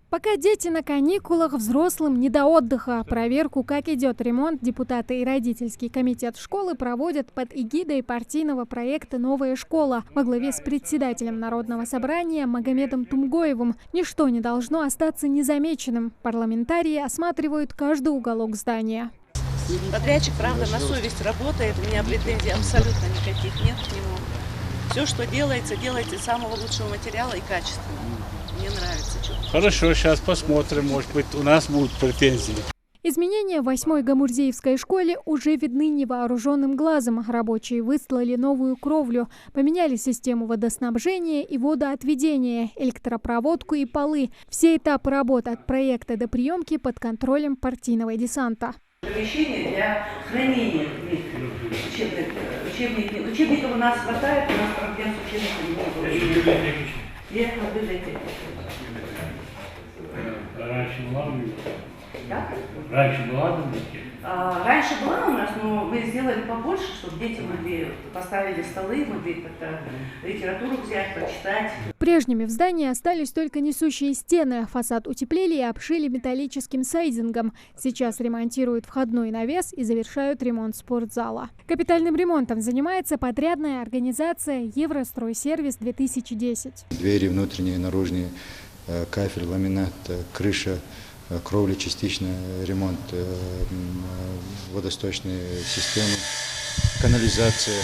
Пока дети на каникулах, взрослым не до отдыха. Проверку, как идет ремонт, депутаты и родительский комитет школы проводят под эгидой партийного проекта «Новая школа» во главе с председателем Народного собрания Магомедом Тумгоевым. Ничто не должно остаться незамеченным. Парламентарии осматривают каждый уголок здания. Подрядчик, правда, на совесть работает. У меня претензий абсолютно никаких нет к нему. Все, что делается, делается из самого лучшего материала и качественного. Мне нравится. Хорошо, сейчас посмотрим, может быть, у нас будут претензии. Изменения в 8-й Гамурзеевской школе уже видны невооруженным глазом. Рабочие выслали новую кровлю, поменяли систему водоснабжения и водоотведения, электропроводку и полы. Все этапы работ от проекта до приемки под контролем партийного десанта. Помещение для хранения учебников. Учебников у нас хватает, у нас проблем с учебниками нет. Раньше была у нас, но мы сделали побольше, чтобы дети могли, поставили столы, могли как-то литературу взять, почитать. Прежними в здании остались только несущие стены. Фасад утеплили и обшили металлическим сайдингом. Сейчас ремонтируют входной навес и завершают ремонт спортзала. Капитальным ремонтом занимается подрядная организация «Евростройсервис-2010». Двери внутренние, наружные, кафель, ламинат, крыша, кровля частично, ремонт водосточной системы, канализация,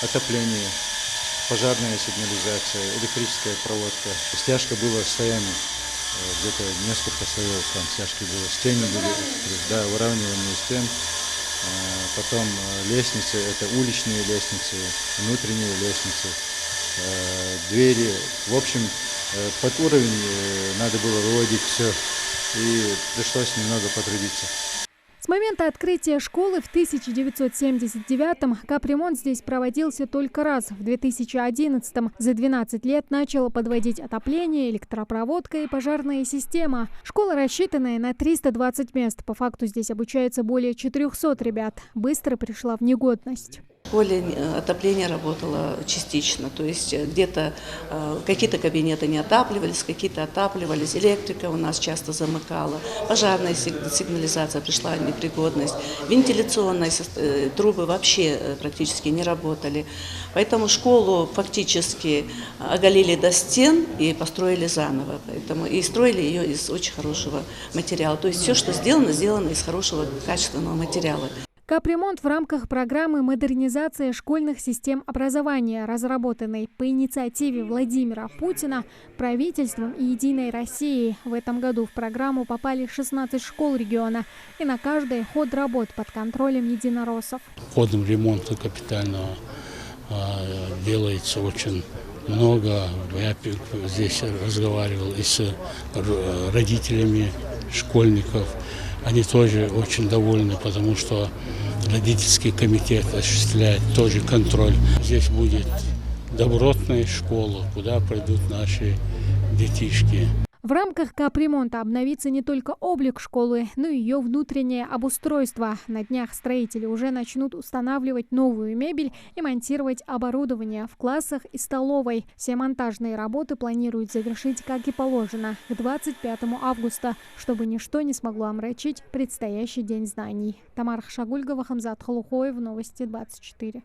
отопление, пожарная сигнализация, электрическая проводка. Стяжка была слоями, где-то несколько слоев там стяжки было, стены были, да, выравнивание стен. Потом лестницы, это уличные лестницы, внутренние лестницы, двери. В общем, под уровень надо было выводить все, и пришлось немного потрудиться. С момента открытия школы в 1979-м капремонт здесь проводился только раз. В 2011-м за 12 лет начало подводить отопление, электропроводка и пожарная система. Школа, рассчитанная на 320 мест. По факту здесь обучается более 400 ребят. Быстро пришла в негодность. В школе отопление работало частично, то есть где-то какие-то кабинеты не отапливались, какие-то отапливались, электрика у нас часто замыкала, пожарная сигнализация пришла в непригодность, вентиляционные трубы вообще практически не работали. Поэтому школу фактически оголили до стен и построили заново, и строили ее из очень хорошего материала. То есть все, что сделано, сделано из хорошего качественного материала. Капремонт в рамках программы «Модернизация школьных систем образования», разработанной по инициативе Владимира Путина, правительством и «Единой Россией». В этом году в программу попали 16 школ региона, и на каждой ход работ под контролем единороссов. Ходом ремонта капитального делается очень много. Я здесь разговаривал и с родителями школьников. Они тоже очень довольны, потому что родительский комитет осуществляет тоже контроль. Здесь будет добротная школа, куда пройдут наши детишки. В рамках капремонта обновится не только облик школы, но и ее внутреннее обустройство. На днях строители уже начнут устанавливать новую мебель и монтировать оборудование в классах и столовой. Все монтажные работы планируют завершить, как и положено, к 25 августа, чтобы ничто не смогло омрачить предстоящий день знаний. Тамара Хашагульгова, Хамзат Халухоев, Новости 24.